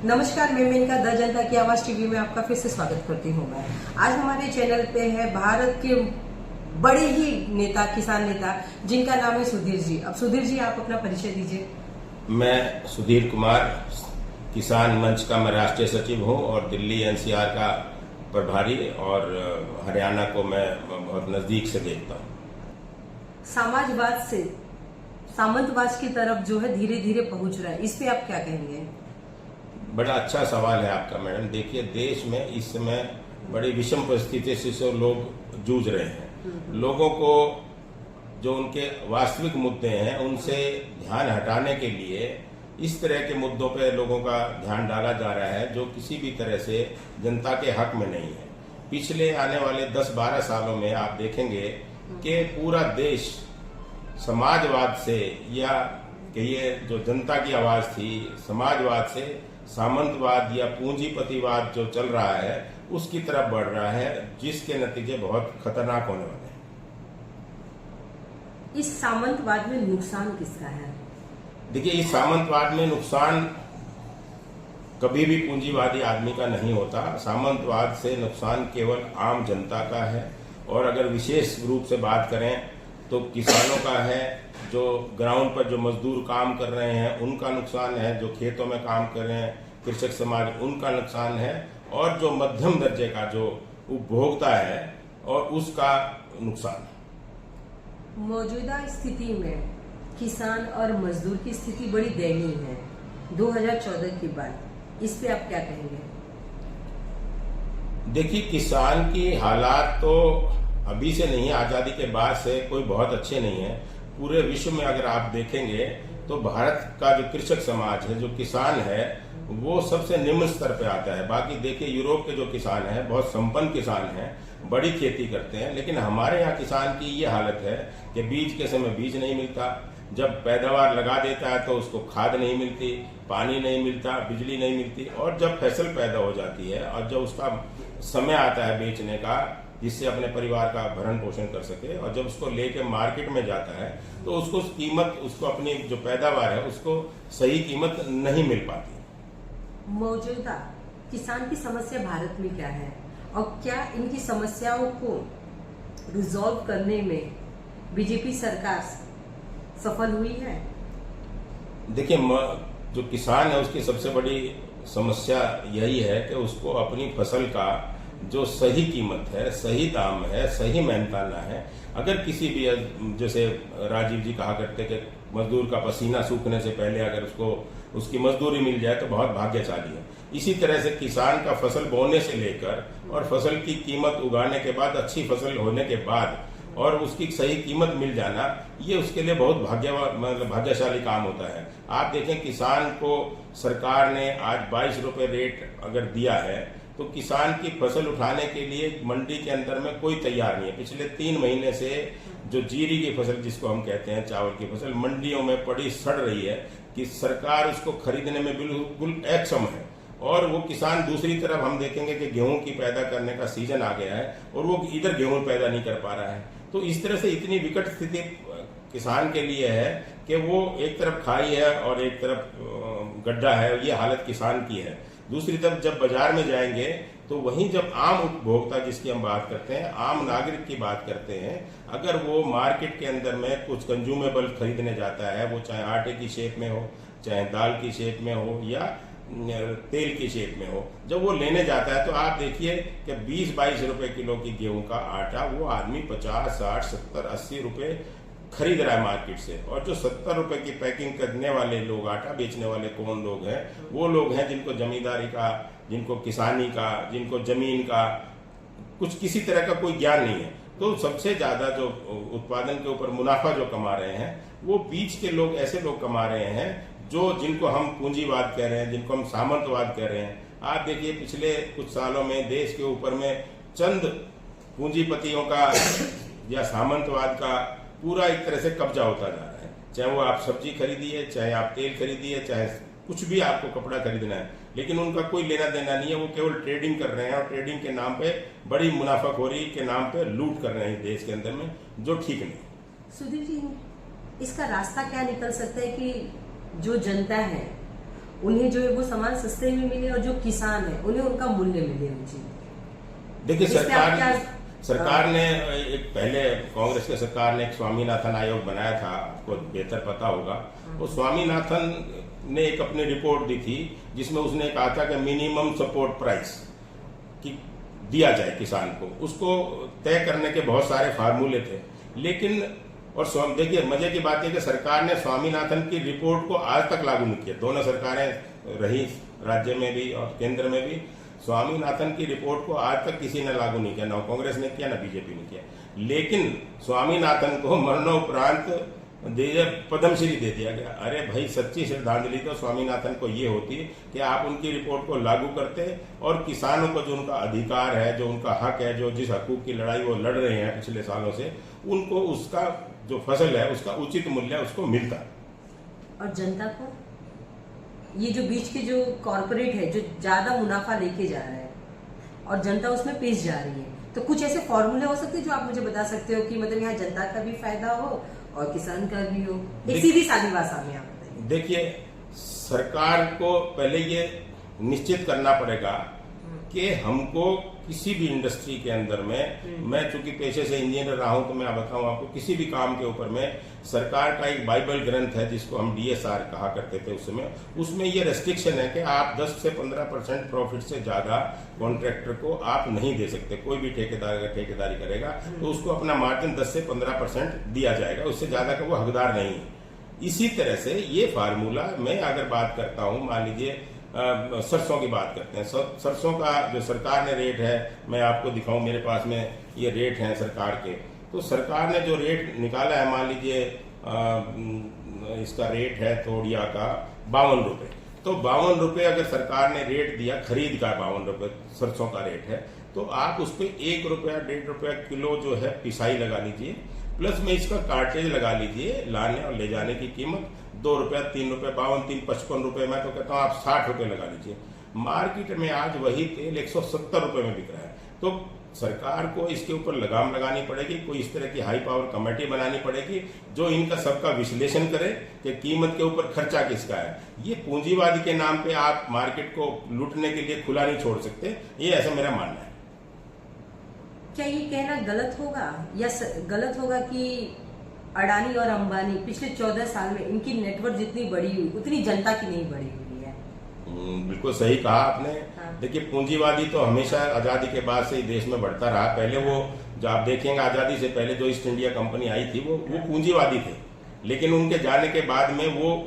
नमस्कार, मैं मेनका द जनता की आवाज टीवी में आपका फिर से स्वागत करती हूँ। मैं आज हमारे चैनल पे है भारत के बड़े ही नेता, किसान नेता, जिनका नाम है सुधीर जी। अब सुधीर जी, आप अपना परिचय दीजिए। मैं सुधीर कुमार, किसान मंच का मैं राष्ट्रीय सचिव हूँ और दिल्ली एनसीआर का प्रभारी, और हरियाणा को मैं बहुत नजदीक से देखता हूँ। समाजवाद से सामंतवाद की तरफ जो है धीरे धीरे पहुंच रहा है, इस पे आप क्या कहेंगे? बड़ा अच्छा सवाल है आपका मैडम। देखिए, देश में इस समय बड़ी विषम परिस्थिति से लोग जूझ रहे हैं। लोगों को जो उनके वास्तविक मुद्दे हैं उनसे ध्यान हटाने के लिए इस तरह के मुद्दों पे लोगों का ध्यान डाला जा रहा है जो किसी भी तरह से जनता के हक में नहीं है। पिछले आने वाले 10-12 सालों में आप देखेंगे कि पूरा देश समाजवाद से, या कहिए जो जनता की आवाज थी, समाजवाद से सामंतवाद या पूंजीपतिवाद जो चल रहा है उसकी तरफ बढ़ रहा है, जिसके नतीजे बहुत खतरनाक होने वाले हैं। इस सामंतवाद में नुकसान किसका है? देखिए, इस सामंतवाद में नुकसान कभी भी पूंजीवादी आदमी का नहीं होता। सामंतवाद से नुकसान केवल आम जनता का है, और अगर विशेष रूप से बात करें तो किसानों का है, जो ग्राउंड पर जो मजदूर काम कर रहे हैं उनका नुकसान है, जो खेतों में काम कर रहे हैं कृषक समाज उनका नुकसान है, और जो मध्यम दर्जे का जो उपभोक्ता है और उसका नुकसान है। मौजूदा स्थिति में किसान और मजदूर की स्थिति बड़ी दयनीय है 2014 के बाद, इस पे आप क्या कहेंगे? देखिए, किसान की हालात तो अभी से नहीं, आजादी के बाद से कोई बहुत अच्छे नहीं है। पूरे विश्व में अगर आप देखेंगे तो भारत का जो कृषक समाज है, जो किसान है, वो सबसे निम्न स्तर पे आता है। बाकी देखिए, यूरोप के जो किसान हैं बहुत संपन्न किसान हैं, बड़ी खेती करते हैं, लेकिन हमारे यहाँ किसान की ये हालत है कि बीज के समय बीज नहीं मिलता, जब पैदावार लगा देता है तो उसको खाद नहीं मिलती, पानी नहीं मिलता, बिजली नहीं मिलती, और जब फसल पैदा हो जाती है और जब उसका समय आता है बेचने का, जिससे अपने परिवार का भरण पोषण कर सके, और जब उसको लेके मार्केट में जाता है तो उसको कीमत, उसको अपनी जो पैदावार है उसको सही कीमत नहीं मिल पाती। मौजूदा किसान की समस्या भारत में क्या है, और क्या इनकी समस्याओं को रिजॉल्व करने में बीजेपी सरकार सफल हुई है? देखिए, जो किसान है उसकी सबसे बड़ी समस्या यही है कि उसको अपनी फसल का जो सही कीमत है, सही दाम है, सही मेहनताना है। अगर किसी भी, जैसे राजीव जी कहा करते कि मजदूर का पसीना सूखने से पहले अगर उसको उसकी मजदूरी मिल जाए तो बहुत भाग्यशाली है। इसी तरह से किसान का फसल बोने से लेकर और फसल की कीमत उगाने के बाद, अच्छी फसल होने के बाद और उसकी सही कीमत मिल जाना, ये उसके लिए बहुत भाग्यशाली काम होता है। आप देखें, किसान को सरकार ने आज 22 रुपए रेट अगर दिया है तो किसान की फसल उठाने के लिए मंडी के अंदर में कोई तैयार नहीं है। पिछले 3 महीने से जो जीरी की फसल, जिसको हम कहते हैं चावल की फसल, मंडियों में पड़ी सड़ रही है कि सरकार उसको खरीदने में बिल्कुल अक्षम है। और वो किसान, दूसरी तरफ हम देखेंगे कि गेहूं की पैदा करने का सीजन आ गया है और वो इधर गेहूं पैदा नहीं कर पा रहा है। तो इस तरह से इतनी विकट स्थिति किसान के लिए है कि वो एक तरफ खाई है और एक तरफ गड्ढा है, ये हालत किसान की है। दूसरी तरफ जब बाजार में जाएंगे तो वहीं जब आम उपभोक्ता, जिसकी हम बात करते हैं, आम नागरिक की बात करते हैं, अगर वो मार्केट के अंदर में कुछ कंज्यूमेबल खरीदने जाता है, वो चाहे आटे की शेप में हो, चाहे दाल की शेप में हो, या तेल की शेप में हो, जब वो लेने जाता है तो आप देखिए कि 20-22 रुपए किलो की गेहूं का आटा वो आदमी 50, 60, 70, 80 रुपए खरीद रहा है मार्केट से। और जो 70 रुपए की पैकिंग करने वाले लोग, आटा बेचने वाले कौन लोग हैं? वो लोग हैं जिनको जमींदारी का, जिनको किसानी का, जिनको जमीन का कुछ किसी तरह का कोई ज्ञान नहीं है। तो सबसे ज्यादा जो उत्पादन के ऊपर मुनाफा जो कमा रहे हैं वो बीच के लोग, ऐसे लोग कमा रहे हैं जिनको हम पूंजीवाद कह रहे हैं, जिनको हम सामंतवाद कह रहे हैं। आप देखिए, पिछले कुछ सालों में देश के ऊपर में चंद पूंजीपतियों का या सामंतवाद का पूरा एक तरह से कब्जा होता जा रहा है। चाहे वो आप सब्जी खरीदिए, चाहे आप तेल खरीदिए, चाहे कुछ भी आपको कपड़ा खरीदना है, लेकिन उनका कोई लेना देना नहीं है। वो केवल ट्रेडिंग कर रहे हैं और ट्रेडिंग के नाम पे, बड़ी मुनाफाखोरी के नाम पे लूट कर रहे हैं देश के अंदर में, जो ठीक नहीं। सुधीर जी, इसका रास्ता क्या निकल सकता है कि जो जनता है उन्हें जो है वो सामान सस्ते में मिले और जो किसान है उन्हें उनका मूल्य मिले उन चीजों। देखिए, इस पे आप क्या सरकार ने एक पहले कांग्रेस की सरकार ने एक स्वामीनाथन आयोग बनाया था, आपको बेहतर पता होगा। वो स्वामीनाथन ने एक अपनी रिपोर्ट दी थी जिसमें उसने कहा था कि मिनिमम सपोर्ट प्राइस की दिया जाए किसान को। उसको तय करने के बहुत सारे फार्मूले थे, लेकिन और देखिए मजे की बात है कि सरकार ने स्वामीनाथन की रिपोर्ट को आज तक लागू नहीं किया। दोनों सरकारें रही, राज्य में भी और केंद्र में भी। स्वामीनाथन की रिपोर्ट को आज तक किसी ने लागू नहीं किया, ना कांग्रेस ने किया ना बीजेपी ने किया। लेकिन स्वामीनाथन को मरणोपरांत पद्मश्री दे दिया गया। अरे भाई, सच्ची श्रद्धांजलि तो स्वामीनाथन को ये होती कि आप उनकी रिपोर्ट को लागू करते और किसानों को जो उनका अधिकार है, जो उनका हक है, जो जिस हकूक की लड़ाई वो लड़ रहे हैं पिछले सालों से, उनको उसका जो फसल है उसका उचित मूल्य उसको मिलता। और जनता को ये जो बीच के जो कॉर्पोरेट है जो ज्यादा मुनाफा लेके जा रहा है और जनता उसमें पिस जा रही है, तो कुछ ऐसे फॉर्मूले हो सकते हैं जो आप मुझे बता सकते हो कि मतलब यहाँ जनता का भी फायदा हो और किसान का भी हो, एक सीधी सादी भाषा में आप बताइए। देखिए, सरकार को पहले ये निश्चित करना पड़ेगा कि हमको किसी भी इंडस्ट्री के अंदर में, मैं चूंकि पेशे से इंजीनियर रहा हूं तो मैं बताऊं आपको, किसी भी काम के ऊपर में सरकार का एक बाइबल ग्रंथ है जिसको हम DSR कहा करते थे उस समय। उसमें ये रेस्ट्रिक्शन है कि आप 10 से 15% प्रॉफिट से ज्यादा कॉन्ट्रैक्टर को आप नहीं दे सकते। कोई भी ठेकेदार अगर ठेकेदारी करेगा तो उसको अपना मार्जिन 10 से 15% दिया जाएगा, उससे ज्यादा का वो हकदार नहीं है। इसी तरह से ये फार्मूला, मैं अगर बात करता हूं, मान लीजिए सरसों की बात करते हैं, सरसों का जो सरकार ने रेट है, मैं आपको दिखाऊं, मेरे पास में ये रेट हैं सरकार के। तो सरकार ने जो रेट निकाला है, मान लीजिए इसका रेट है तोड़िया का 52 रुपए। तो 52 रुपए अगर सरकार ने रेट दिया, खरीद का 52 रुपए सरसों का रेट है, तो आप उस पर 1 रुपया 1.5 रुपया किलो जो है पिसाई लगा लीजिए, प्लस में इसका कार्टेज लगा लीजिए, लाने और ले जाने की कीमत 2 रुपया 3 रुपये 52 3 55 रुपए, मैं तो कहता हूँ आप 60 रुपए लगा लीजिए। मार्केट में आज वही तेल 170 रुपए में बिक रहा है। तो सरकार को इसके ऊपर लगाम लगानी पड़ेगी, कोई इस तरह की हाई पावर कमेटी बनानी पड़ेगी जो इनका सबका विश्लेषण करे कि कीमत के ऊपर खर्चा किसका है। ये पूंजीवादी के नाम पे आप मार्केट को लूटने के लिए खुला नहीं छोड़ सकते, ये ऐसा मेरा मानना है। क्या ये कहना गलत होगा या गलत होगा कि अडानी और अंबानी पिछले 14 साल में इनकी नेटवर्क जितनी बढ़ी हुई उतनी जनता की नहीं बढ़ी हुई है? बिल्कुल सही कहा आपने। हाँ। देखिए, पूंजीवादी तो हमेशा आजादी के बाद से ही देश में बढ़ता रहा। पहले वो जो आप देखेंगे, आजादी से पहले जो ईस्ट इंडिया कंपनी आई थी वो पूंजीवादी थे, लेकिन उनके जाने के बाद में वो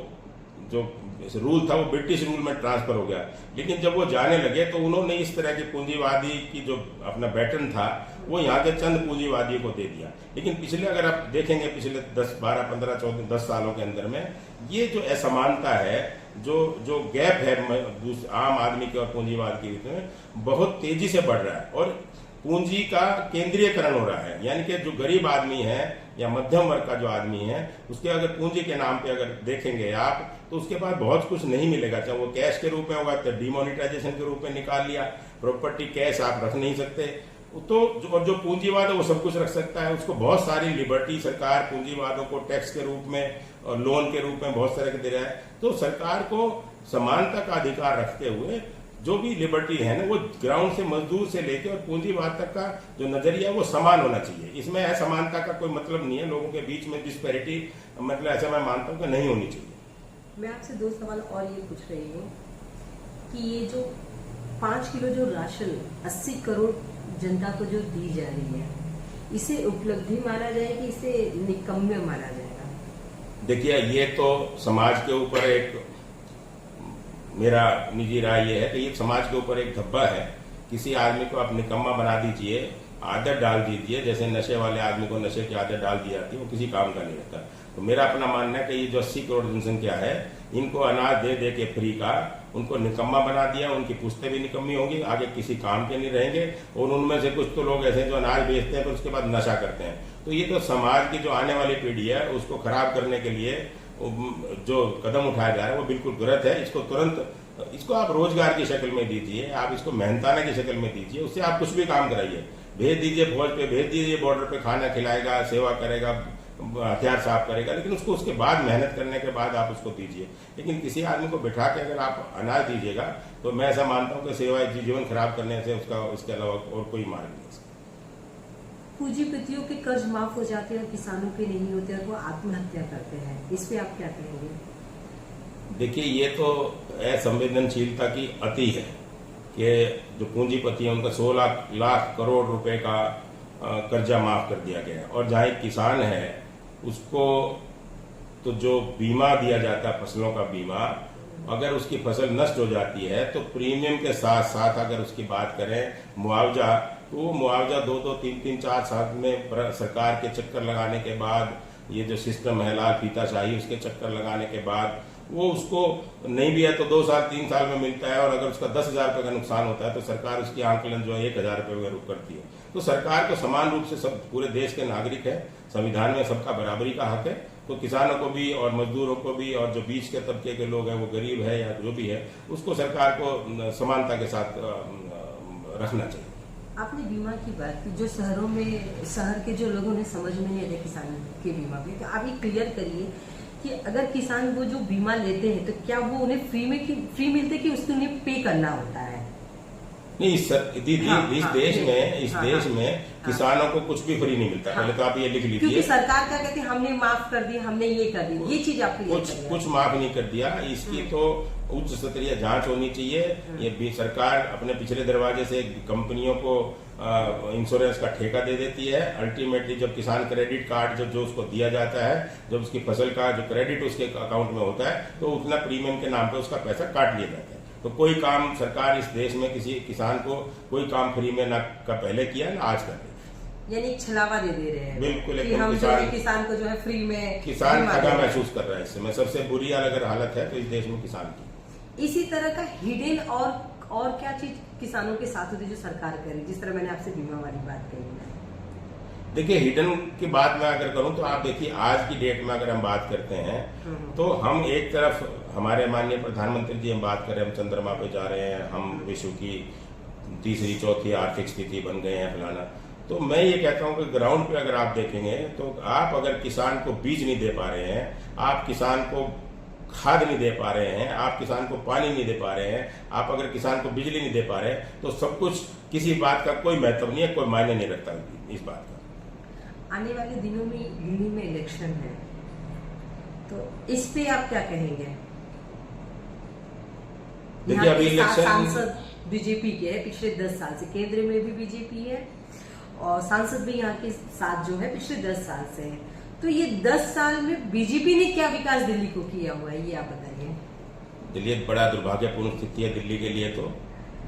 जो रूल था वो ब्रिटिश रूल में ट्रांसफर हो गया। लेकिन जब वो जाने लगे तो उन्होंने इस तरह की पूंजीवादी की जो अपना बैटन था वो यहाँ के चंद पूंजीवादियों को दे दिया। लेकिन पिछले, अगर आप देखेंगे पिछले 10, 12, 15, 14, 10 सालों के अंदर में ये जो असमानता है, जो गैप है आम आदमी के और पूंजीवाद के बीच में, बहुत तेजी से बढ़ रहा है और पूंजी का केंद्रीयकरण हो रहा है। यानी कि जो गरीब आदमी है या मध्यम वर्ग का जो आदमी है, उसके अगर पूंजी के नाम पे अगर देखेंगे आप तो उसके पास बहुत कुछ नहीं मिलेगा। चाहे वो कैश के रूप में होगा तो डिमोनिटाइजेशन के रूप में निकाल लिया, प्रॉपर्टी कैश आप रख नहीं सकते। तो जो पूंजीवाद है वो सब कुछ रख सकता है, उसको बहुत सारी लिबर्टी सरकार पूंजीवादों को टैक्स के रूप में और लोन के रूप में बहुत तरह के दे रहा है। तो सरकार को समानता का अधिकार रखते हुए जो भी लिबर्टी है ना, वो ग्राउंड से मजदूर से लेकर और पूंजीवाद तक का जो नजरिया वो समान होना चाहिए। इसमें असमानता का कोई मतलब नहीं है, लोगों के बीच में डिस्पैरिटी मतलब ऐसा मैं मानता हूँ कि नहीं होनी चाहिए। मैं आपसे 2 सवाल और ये पूछ रही हूँ कि ये जो 5 किलो जो राशन 80 करोड़ जनता को जो दी जा रही है, इसे उपलब्धि माना जाए कि इसे निकम्मे माना जाएगा? देखिए, ये तो समाज के ऊपर एक, मेरा निजी राय ये है कि ये समाज के ऊपर एक धब्बा है। किसी आदमी को आप निकम्मा बना दीजिए, आदत डाल दीजिए, जैसे नशे वाले आदमी को नशे की आदत डाल दी जाती है, वो किसी काम का नहीं रहता। तो मेरा अपना मानना है कि ये जो 80 करोड़ जनसंख्या है, इनको अनाज दे दे के फ्री का उनको निकम्मा बना दिया, उनकी पुश्तें भी निकम्मी होंगी, आगे किसी काम के नहीं रहेंगे। और उनमें से कुछ तो लोग ऐसे जो अनाज बेचते हैं तो उसके बाद नशा करते हैं। तो ये तो समाज की जो आने वाली पीढ़ी है उसको खराब करने के लिए जो कदम उठाया जा रहा है वो बिल्कुल गलत है। इसको तुरंत, इसको आप रोजगार की शक्ल में दीजिए, आप इसको मेहनताना की शक्ल में दीजिए, उससे आप कुछ भी काम कराइए, भेज दीजिए फौज पे, भेज दीजिए बॉर्डर पे, खाना खिलाएगा, सेवा करेगा, हथियार साफ करेगा, लेकिन उसको उसके बाद मेहनत करने के बाद आप उसको दीजिए। लेकिन किसी आदमी को बिठा के अगर आप अनाज दीजिएगा तो मैं ऐसा मानता हूं कि सिवाय जीवन खराब करने से उसका इसके अलावा और कोई मार्ग नहीं है। पूंजीपतियों के कर्ज माफ हो जाते हैं और किसानों के नहीं होते और वो आत्महत्या करते हैं, इस पे आप क्या कहेंगे? देखिए, ये तो असंवेदनशीलता की अति है कि जो पूंजीपति है उनका 16 लाख करोड़ रुपए का कर्जा माफ कर दिया गया है। और जहां एक किसान है उसको तो जो बीमा दिया जाता है, फसलों का बीमा, अगर उसकी फसल नष्ट हो जाती है तो प्रीमियम के साथ साथ अगर उसकी बात करें मुआवजा, तो वो मुआवजा 2-2, 3-3, 4 साल में सरकार के चक्कर लगाने के बाद, ये जो सिस्टम है लाल फीताशाही, उसके चक्कर लगाने के बाद वो उसको नहीं भी है तो 2 साल 3 साल में मिलता है। और अगर उसका 10,000 रुपये का नुकसान होता है तो सरकार उसकी आंकलन जो है 1,000 रुपये में रुक करती है। तो सरकार को समान रूप से सब पूरे देश के नागरिक है, संविधान में सबका बराबरी का हक है, तो किसानों को भी और मजदूरों को भी और जो बीच के तबके के लोग हैं, वो गरीब है या जो भी है, उसको सरकार को समानता के साथ रखना चाहिए। आपने बीमा की बात की, जो शहरों में, शहर के जो लोगों ने समझ में नहीं आता किसान के बीमा पे, तो आप ये क्लियर करिए कि अगर किसान वो जो बीमा लेते हैं तो क्या वो उन्हें फ्री मिलते कि उसको उन्हें पे करना होता है? नहीं, इस देश में किसानों को कुछ भी फ्री नहीं मिलता। पहले तो आप ये लिख लीजिए, क्योंकि सरकार क्या कहती है, हमने माफ कर दिया, हमने ये कर दिया, ये चीज आप कुछ माफ नहीं कर दिया। इसकी तो उच्च स्तरीय जांच होनी चाहिए। ये भी सरकार अपने पिछले दरवाजे से कंपनियों को इंश्योरेंस का ठेका दे देती है। अल्टीमेटली जब किसान क्रेडिट कार्ड जो उसको दिया जाता है, जब उसकी फसल का जो क्रेडिट उसके अकाउंट में होता है, तो उतना प्रीमियम के नाम पे उसका पैसा काट लिया जाता है। तो कोई काम सरकार इस देश में किसी किसान को कोई काम फ्री में ना का पहले किया ना आज कर रही है। यानी छलावा दे रहे हैं। बिल्कुल, कि हम जो है किसान को जो है फ्री में, किसान ठगा महसूस कर रहा है। इससे सबसे बुरी अगर हालत है तो इस देश में किसान की। इसी तरह का हिडन और क्या चीज किसानों के साथ होती है जो सरकार करे, जिस तरह मैंने आपसे बीमा वाली बात कही है? देखिए, हिडन की बात मैं अगर करूं तो आप देखिए, आज की डेट में अगर हम बात करते हैं तो हम एक तरफ हमारे माननीय प्रधानमंत्री जी हम बात करें, हम चंद्रमा पे जा रहे हैं, हम विश्व की तीसरी चौथी आर्थिक स्थिति बन गए हैं फलाना। तो मैं ये कहता हूं कि ग्राउंड पे अगर आप देखेंगे तो आप अगर किसान को बीज नहीं दे पा रहे हैं, आप किसान को खाद नहीं दे पा रहे हैं, आप किसान को पानी नहीं दे पा रहे हैं, आप अगर किसान को बिजली नहीं दे पा रहे हैं, तो सब कुछ किसी बात का कोई महत्व नहीं है, कोई मायने नहीं रखता इस बात का। आने वाले दिनों में दिल्ली में इलेक्शन है, तो इस पे आप क्या कहेंगे? देखिए, अभी इलेक्शन, सांसद बीजेपी के है पिछले 10 साल से, केंद्र में भी बीजेपी है और सांसद भी यहाँ के साथ जो है पिछले 10 साल से है। तो ये 10 साल में बीजेपी ने क्या विकास दिल्ली को किया हुआ है, ये आप बताइए। दिल्ली एक बड़ा दुर्भाग्यपूर्ण स्थिति है दिल्ली के लिए। तो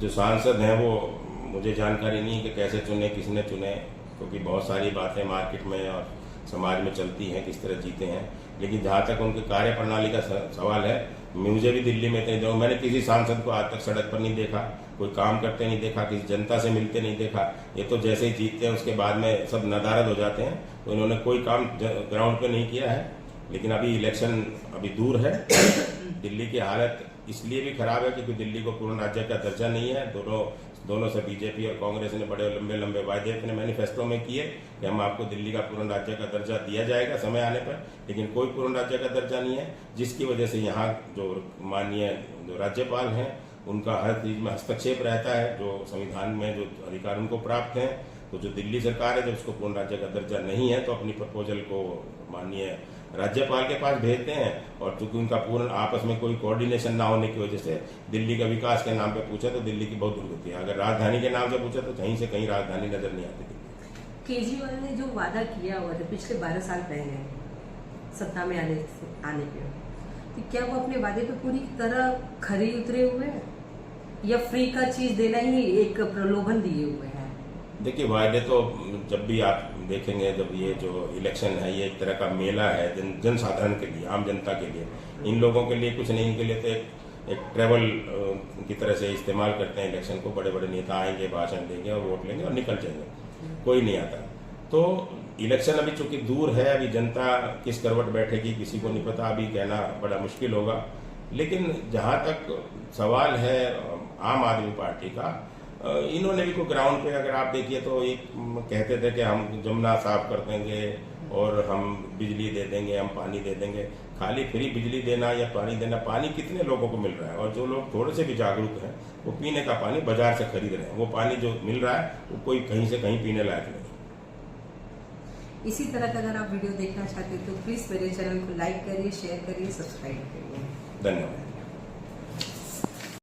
जो सांसद हैं वो मुझे जानकारी नहीं है कि कैसे चुने, किसने चुने, क्योंकि बहुत सारी बातें मार्केट में और समाज में चलती हैं किस तरह जीते हैं। लेकिन जहां तक उनके कार्य प्रणाली का सवाल है, मुझे भी दिल्ली में इतने मैंने किसी सांसद को आज तक सड़क पर नहीं देखा, कोई काम करते नहीं देखा, किसी जनता से मिलते नहीं देखा। ये तो जैसे ही जीतते हैं उसके बाद में सब नदारद हो जाते हैं। तो इन्होंने कोई काम ग्राउंड पे नहीं किया है। लेकिन अभी इलेक्शन अभी दूर है। दिल्ली की हालत इसलिए भी खराब है क्योंकि दिल्ली को पूर्ण राज्य का दर्जा नहीं है। दोनों से बीजेपी और कांग्रेस ने बड़े लंबे लंबे वायदे अपने मैनिफेस्टो में किए कि हम आपको दिल्ली का पूर्ण राज्य का दर्जा दिया जाएगा समय आने पर, लेकिन कोई पूर्ण राज्य का दर्जा नहीं है, जिसकी वजह से यहाँ जो माननीय जो राज्यपाल हैं उनका हर चीज में हस्तक्षेप रहता है। जो संविधान में जो अधिकार उनको प्राप्त हैं, तो जो दिल्ली सरकार है जब उसको पूर्ण राज्य का दर्जा नहीं है तो अपनी प्रपोजल को माननीय राज्यपाल के पास भेजते हैं। और चूंकि उनका पूर्ण आपस में कोई कोऑर्डिनेशन ना होने की वजह से दिल्ली का विकास के नाम पे पूछा तो दिल्ली की बहुत दुर्गति है। अगर राजधानी के नाम से पूछा तो कहीं से कहीं राजधानी नजर नहीं आती। केजरीवाल ने जो वादा किया हुआ था पिछले 12 साल पहले सत्ता में आने के, तो क्या वो अपने वादे पे पूरी तरह खरे उतरे हुए हैं या फ्री का चीज देना ही एक प्रलोभन दिए हुए हैं? देखिए, वायदे तो जब भी आप देखेंगे, जब ये जो इलेक्शन है ये एक तरह का मेला है जनसाधारण के लिए, आम जनता के लिए। इन लोगों के लिए कुछ नहीं, इनके लिए तो एक ट्रेवल की तरह से इस्तेमाल करते हैं इलेक्शन को। बड़े बड़े नेता आएंगे, भाषण देंगे और वोट लेंगे और निकल जाएंगे, कोई नहीं आता। तो इलेक्शन अभी चूंकि दूर है, अभी जनता किस करवट बैठेगी किसी को नहीं पता, अभी कहना बड़ा मुश्किल होगा। लेकिन जहां तक सवाल है आम आदमी पार्टी का, इन्होंने भी कोई ग्राउंड पे अगर आप देखिए तो एक कहते थे कि हम जमुना साफ कर देंगे और हम बिजली दे देंगे, हम पानी दे देंगे। खाली फ्री बिजली देना या पानी देना, पानी कितने लोगों को मिल रहा है? और जो लोग थोड़े से भी जागरूक हैं वो पीने का पानी बाजार से खरीद रहे हैं। वो पानी जो मिल रहा है वो कोई कहीं से कहीं पीने लायक नहीं। इसी तरह का अगर आप वीडियो देखना चाहते हैं तो प्लीज मेरे चैनल को लाइक करिए, शेयर करिए, सब्सक्राइब करिए। धन्यवाद।